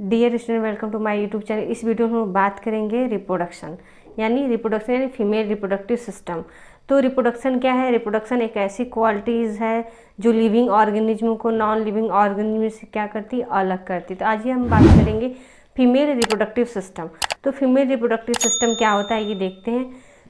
Dear student, welcome to my YouTube channel. इस video में हम बात करेंगे रिप्रोडक्शन यानी फीमेल रिप्रोडक्टिव सिस्टम। तो रिप्रोडक्शन क्या है? रिप्रोडक्शन एक ऐसी क्वालिटीज़ है जो लिविंग ऑर्गेनिज्म को नॉन लिविंग ऑर्गेनिज्म से क्या करती, अलग करती। तो आज ही हम बात करेंगे फीमेल रिप्रोडक्टिव सिस्टम। तो फीमेल रिप्रोडक्टिव सिस्टम क्या होता है ये देखते हैं।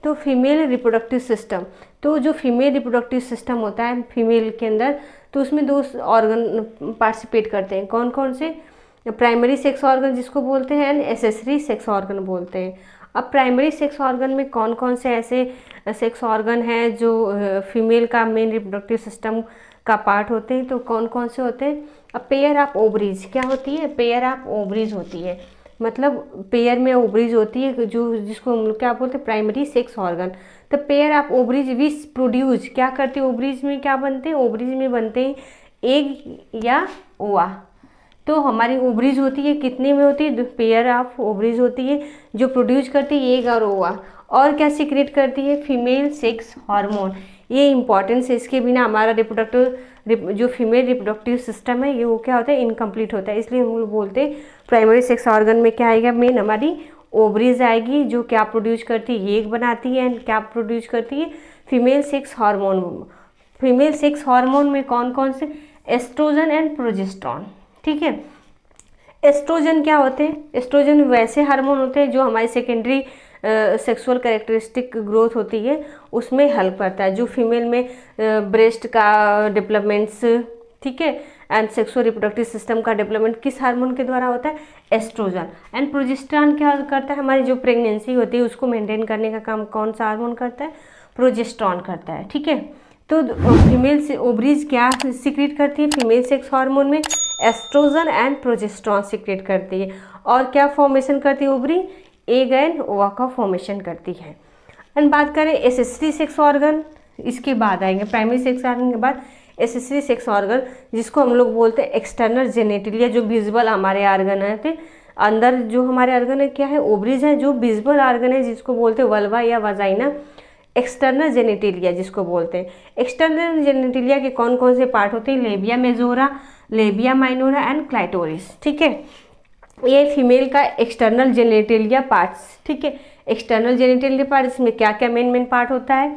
तो फीमेल रिप्रोडक्टिव सिस्टम, तो जो फीमेल रिप्रोडक्टिव सिस्टम होता है फीमेल के अंदर, तो उसमें दो ऑर्गन पार्टिसिपेट करते हैं। कौन कौन से? प्राइमरी सेक्स ऑर्गन जिसको बोलते हैं एंड एसेसरी सेक्स ऑर्गन बोलते हैं। अब प्राइमरी सेक्स ऑर्गन में कौन कौन से ऐसे सेक्स ऑर्गन हैं जो फीमेल का मेन रिप्रोडक्टिव सिस्टम का पार्ट होते हैं? तो कौन कौन से होते हैं? अब पेयर ऑफ ओवरीज क्या होती है? पेयर ऑफ ओवरीज होती है, मतलब पेयर में ओवरीज होती है जो जिसको हम लोग क्या बोलते हैं, प्राइमरी सेक्स ऑर्गन। तो pair of ovaries which produce क्या करते हैं? ओवरीज में क्या बनते हैं? ओवरीज में बनते हैं एग या ओवा। तो हमारी ओवरीज होती है, कितने में होती है? पेयर ऑफ ओवरीज होती है जो प्रोड्यूस करती है एग और ओवा। और क्या सीक्रेट करती है? Female sex hormone. ये इंपॉर्टेंस है, इसके बिना हमारा रिप्रोडक्टिव जो फीमेल रिप्रोडक्टिव सिस्टम है ये वो क्या होता है, इनकम्प्लीट होता है। इसलिए हम लोग बोलते हैं प्राइमरी सेक्स ऑर्गन में क्या आएगा, मेन हमारी ओवरीज आएगी जो क्या प्रोड्यूस करती है, एग बनाती है। एंड क्या प्रोड्यूस करती है? Female sex hormone. Female sex hormone में कौन कौन से? Oestrogen and progesterone. ठीक है। एस्ट्रोजन क्या होते हैं? एस्ट्रोजन वैसे हार्मोन होते हैं जो हमारी सेकेंडरी सेक्सुअल कैरेक्टरिस्टिक ग्रोथ होती है उसमें हेल्प करता है, जो फीमेल में ब्रेस्ट का डेवलपमेंट्स, ठीक है, एंड सेक्सुअल रिप्रोडक्टिव सिस्टम का डेवलपमेंट किस हार्मोन के द्वारा होता है? एस्ट्रोजन। एंड प्रोजेस्टेरॉन क्या करता है? हमारी जो प्रेगनेंसी होती है उसको मेंटेन करने का काम कौन सा हार्मोन करता है? प्रोजेस्टेरॉन करता है। ठीक है। तो फीमेल से ओवरीज क्या सीक्रेट करती है? फीमेल सेक्स हार्मोन में एस्ट्रोजन एंड प्रोजेस्टेरॉन सीक्रेट करती है। और क्या फॉर्मेशन करती है ओवरी? एग एंड ओवा का फॉर्मेशन करती है। एंड बात करें एसेसरी सेक्स ऑर्गन, इसके बाद आएंगे प्राइमरी सेक्स ऑर्गन के बाद एसेसरी सेक्स ऑर्गन, जिसको हम लोग बोलते हैं एक्सटर्नल जेनेटिलिया। जो विजिबल हमारे ऑर्गन है, तो अंदर जो हमारे ऑर्गन है क्या है? ओवरीज है। जो विजिबल ऑर्गन है जिसको बोलते हैं वल्वा या वजाइना। एक्सटर्नल जेनेटिलिया जिसको बोलते हैं। एक्सटर्नल जेनेटिलिया के कौन कौन से पार्ट होते हैं? लेबिया majora, labia minora and clitoris. ठीक है, ये फीमेल का एक्सटर्नल जेनेटिलिया पार्ट्स। ठीक है, एक्सटर्नल जेनेटिलिया पार्ट, इसमें क्या क्या मेन पार्ट होता है?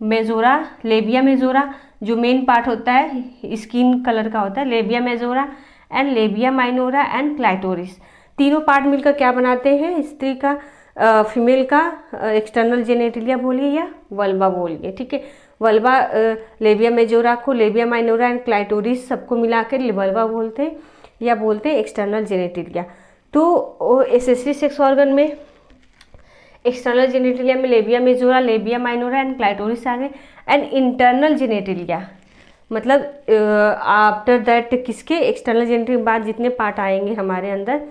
मेजोरा, लेबिया मेजोरा जो मेन पार्ट होता है स्किन कलर का होता है, labia majora and लेबिया minora and clitoris. तीनों पार्ट मिलकर क्या बनाते हैं? स्त्री का फीमेल का एक्सटर्नल जेनेटिलिया बोलिए या वल्वा बोलिए। ठीक है, वल्वा लेबिया मेजोरा को लेबिया माइनोरा एंड क्लाइटोरिस सबको मिलाकर वल्वा बोलते हैं या बोलते हैं एक्सटर्नल जेनेटिलिया। तो एसेसरी सेक्स ऑर्गन में एक्सटर्नल जेनेटिलिया में labia majora, labia minora and clitoris आ गए। एंड इंटरनल जेनेटिलिया मतलब आफ्टर दैट किसके? एक्सटर्नल जेनेटिलिया के बाद जितने पार्ट आएंगे हमारे अंदर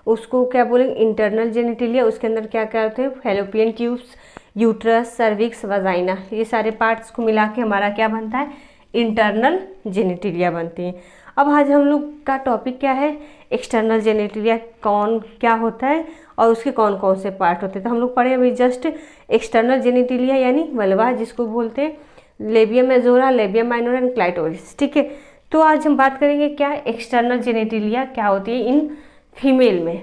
उसको क्या बोलेंगे? Internal genitalia. उसके अंदर क्या क्या होते हैं? Fallopian tubes, uterus, cervix, vagina, ये सारे पार्ट्स को मिला के हमारा क्या बनता है? इंटरनल जेनेटिलिया बनती हैं। अब आज हम लोग का टॉपिक क्या है? एक्सटर्नल जेनेटिलिया कौन क्या होता है और उसके कौन कौन से पार्ट होते हैं। तो हम लोग पढ़े अभी जस्ट एक्सटर्नल जेनेटिलिया यानी वल्वा जिसको बोलते हैं, लेबिया majora, labia minora and clitoris. ठीक है, तो आज हम बात करेंगे क्या एक्सटर्नल जेनेटिलिया क्या होती है इन फीमेल में,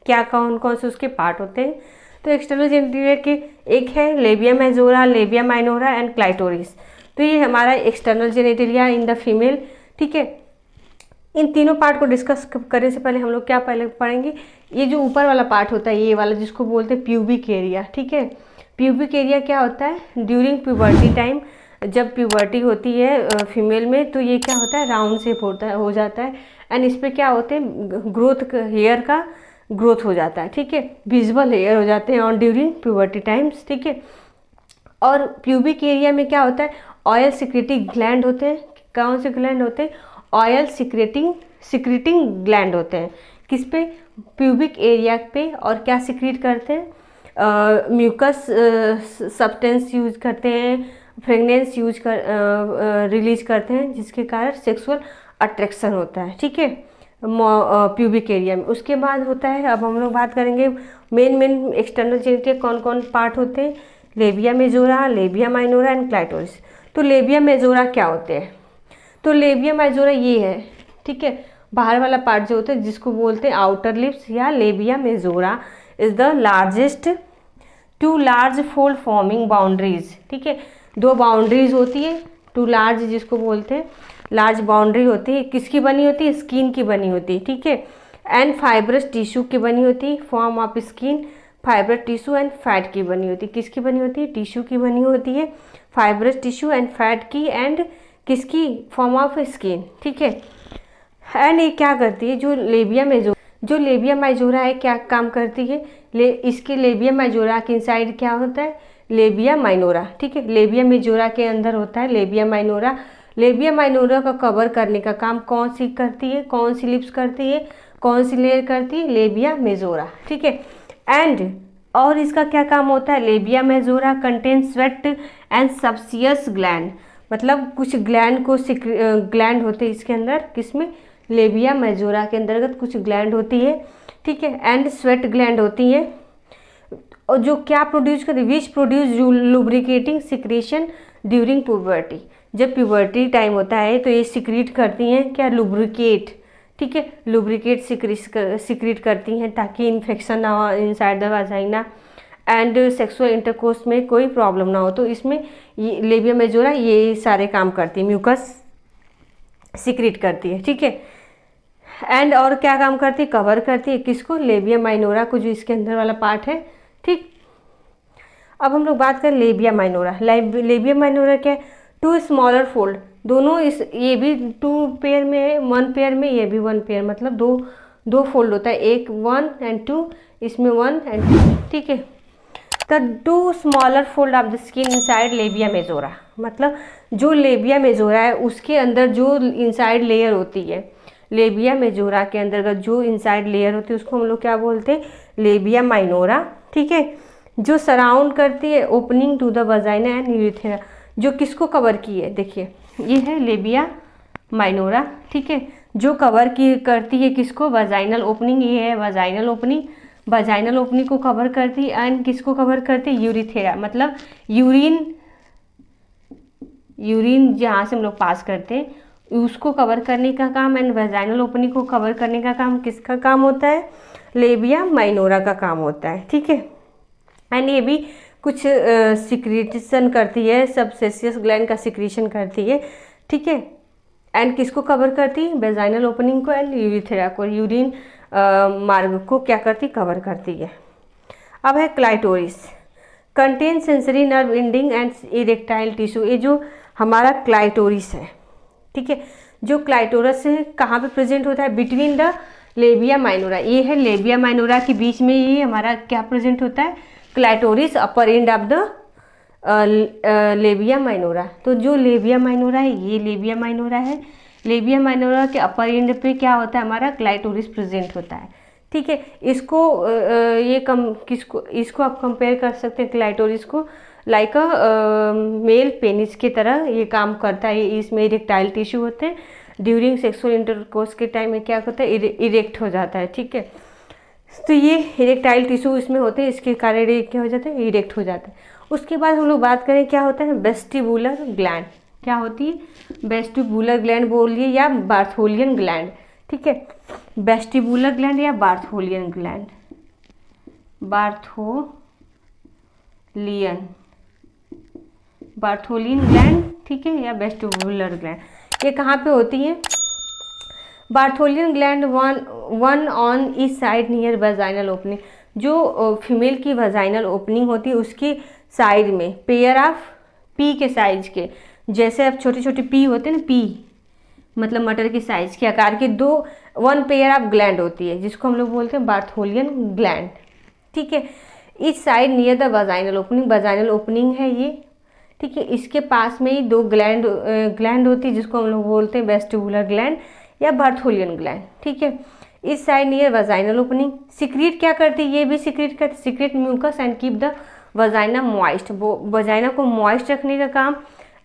क्या कौन कौन से उसके पार्ट होते हैं। तो एक्सटर्नल जेनेटिलिया के एक है labia majora, labia minora and clitoris. तो ये हमारा external genitalia in the female. ठीक है, इन तीनों पार्ट को डिस्कस करने से पहले हम लोग क्या पहले पढ़ेंगे? ये जो ऊपर वाला पार्ट होता है ये वाला जिसको बोलते हैं प्यूबिक एरिया। ठीक है, प्यूबिक एरिया क्या होता है? ड्यूरिंग प्यूबर्टी टाइम, जब प्यूबर्टी होती है फीमेल में तो ये क्या होता है? राउंड शेप होता है, हो जाता है। एंड इस पर क्या होते हैं? ग्रोथ, हेयर का ग्रोथ हो जाता है। ठीक है, विजिबल हेयर हो जाते हैं ऑन ड्यूरिंग प्यूबर्टी टाइम्स। ठीक है, और प्यूबिक एरिया में क्या होता है? ऑयल सिक्रेटिंग ग्लैंड होते हैं। कौन से ग्लैंड होते हैं? ऑयल सिक्रेटिंग ग्लैंड होते हैं। किस पे? प्यूबिक एरिया पे। और क्या सिक्रीट करते हैं? म्यूकस सब्सटेंस यूज करते हैं, फ्रेगनेंस रिलीज करते हैं जिसके कारण सेक्सुअल अट्रैक्शन होता है। ठीक है, प्यूबिक एरिया में। उसके बाद होता है, अब हम लोग बात करेंगे मेन एक्सटर्नल जेनेटिलिया कौन कौन पार्ट होते हैं? लेबिया majora, labia minora and clitoris. तो लेबिया मेजोरा क्या होते हैं? तो लेबिया मेजोरा ये है। ठीक है, बाहर वाला पार्ट जो होता है जिसको बोलते हैं आउटर लिप्स या labia majora is the largest two large fold forming boundaries. ठीक है, दो बाउंड्रीज होती है, टू लार्ज जिसको बोलते हैं, लार्ज बाउंड्री होती है, किसकी बनी होती है, स्किन की बनी होती है। ठीक है, एंड फाइब्रस टिश्यू की बनी होती है, form of skin fibrous tissue and fat की बनी होती है। किसकी बनी होती है, टिश्यू की बनी होती है, फाइब्रस टिश्यू एंड फैट की, एंड किसकी, फॉर्म ऑफ स्किन। ठीक है, एंड ये क्या करती है, जो लेबिया मेजोरा है क्या काम करती है, इसके लेबिया मेजोरा के इनसाइड क्या होता है, लेबिया माइनोरा। ठीक है, लेबिया मेजोरा के अंदर होता है लेबिया माइनोरा। लेबिया माइनोरा का कवर करने का काम कौन सी करती है, कौन सी लिप्स करती है, कौन सी लेयर करती है, लेबिया मेजोरा। ठीक है, एंड और इसका क्या काम होता है, labia majora contain sweat and sebaceous gland, मतलब कुछ ग्लैंड को ग्लैंड होते हैं इसके अंदर, किसमें, लेबिया मेजोरा के अंतर्गत कुछ ग्लैंड होती है। ठीक है, एंड स्वेट ग्लैंड होती है, और जो क्या प्रोड्यूस करती है, which produce lubricating secretion during puberty. जब प्यूबर्टी टाइम होता है तो ये सिक्रीट करती हैं क्या, लुब्रिकेट। ठीक है, लुब्रिकेट सिक्रीट करती हैं ताकि इन्फेक्शन ना हो inside the vagina and sexual intercourse में कोई प्रॉब्लम ना हो। तो इसमें ये लेबिया मेजोरा ये सारे काम करती है, म्यूकस सिक्रीट करती है। ठीक है, एंड और क्या काम करती है, कवर करती है किसको, लेबिया माइनोरा को, जो इसके अंदर वाला पार्ट है। ठीक, अब हम लोग बात करें लेबिया माइनोरा। लेबिया माइनोरा क्या है, टू स्मॉलर फोल्ड, दोनों ये भी 2 पेयर में है, 1 पेयर में, ये भी 1 पेयर, मतलब दो फोल्ड होता है, एक 1 and 2, इसमें 1 and 2। ठीक है, the 2 smaller fold of the skin inside labia majora, मतलब जो लेबिया मेजोरा है उसके अंदर जो इनसाइड लेयर होती है, लेबिया मेजोरा के अंतर्गत जो इनसाइड लेयर होती है उसको हम लोग क्या बोलते हैं, लेबिया माइनोरा। ठीक है, जो सराउंड करती है opening to the vagina and urethra, जो किसको कवर की है, देखिए ये है लेबिया माइनोरा। ठीक है, जो कवर की करती है किसको, वजाइनल ओपनिंग, ये है वजाइनल ओपनिंग, वजाइनल ओपनिंग को कवर करती है, एंड किसको कवर करती है, यूरिथेरा, मतलब यूरिन जहाँ से हम लोग पास करते हैं उसको कवर करने का काम, एंड वजाइनल ओपनिंग को कवर करने का काम किसका काम होता है, लेबिया माइनोरा का काम होता है। ठीक है, एंड ये भी कुछ सिक्रीशन करती है, सबसेसियस ग्लैंड का सिक्रीशन करती है। ठीक है, एंड किसको कवर करती है, वजाइनल ओपनिंग को एंड यूरिथेरा को, यूरिन मार्ग को क्या करती, कवर करती है। अब है clitoris, contain sensory nerve ending and erectile tissue, ये जो हमारा क्लाइटोरिस है। ठीक है, जो क्लाइटोरस है कहाँ पे प्रेजेंट होता है, बिटवीन द लेबिया माइनोरा, ये है लेबिया माइनोरा के बीच में ये हमारा क्या प्रेजेंट होता है, clitoris, upper end of the labia minora. तो जो लेबिया माइनोरा है ये लेबिया माइनोरा है, लेबिया माइनोरा के अपर एंड पे क्या होता है, हमारा क्लाइटोरिस प्रेजेंट होता है। ठीक है, इसको इसको आप कंपेयर कर सकते हैं क्लाइटोरिस को लाइक अ मेल पेनिस की तरह ये काम करता है। इसमें इरेक्टाइल टिश्यू होते हैं, ड्यूरिंग सेक्सुअल इंटरकोर्स के टाइम में क्या होता है, इरेक्ट हो जाता है। ठीक है, तो ये इरेक्टाइल टिश्यू इसमें होते हैं, इसके कारण ये क्या हो जाता है, इरेक्ट हो जाता है। उसके बाद हम लोग बात करें क्या होता है, वेस्टिबुलर ग्लैंड, क्या होती है, वेस्टिबुलर ग्लैंड बोलिए या बार्थोलियन ग्लैंड। ठीक है, वेस्टिबुलर ग्लैंड या बार्थोलियन ग्लैंड, बार्थोलियन ग्लैंड। ठीक है, या वेस्टिबुलर ग्लैंड, ये कहाँ पे होती है, Bartholin gland one on each side near vaginal opening, जो फीमेल की वजाइनल ओपनिंग होती है उसकी साइड में, पेयर ऑफ पी के साइज के, जैसे अब छोटे छोटे पी होते हैं ना, पी मतलब मटर के साइज के आकार के 1 पेयर ऑफ ग्लैंड होती है जिसको हम लोग बोलते हैं बार्थोलियन ग्लैंड। ठीक है, इस side near the vaginal opening है ये। ठीक है, इसके पास में ही 2 ग्लैंड होती है जिसको हम लोग बोलते हैं वेस्टिबुलर ग्लैंड या बार्थोलियन ग्लैंड। ठीक है, इस side near vaginal opening, secrete क्या करती है, ये भी सिक्रीट करती, secrete mucus and keep the vagina moist, vagina को मॉइस्ट रखने का काम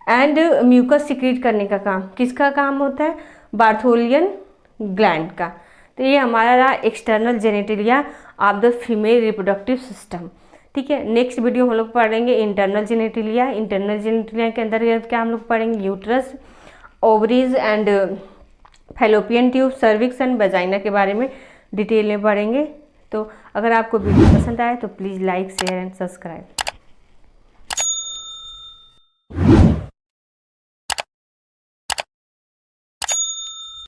एंड म्यूकस सिक्रीट करने का काम किसका काम होता है, बार्थोलियन ग्लैंड का। तो ये हमारा external genitalia of the female reproductive system. ठीक है, नेक्स्ट वीडियो हम लोग पढ़ेंगे इंटरनल जेनेटिलिया। इंटरनल जेनेटिलिया के अंदर क्या हम लोग पढ़ेंगे, uterus, ovaries and fallopian tube, cervix and vagina के बारे में डिटेल में पढ़ेंगे। तो अगर आपको वीडियो पसंद आए तो please like, share and subscribe.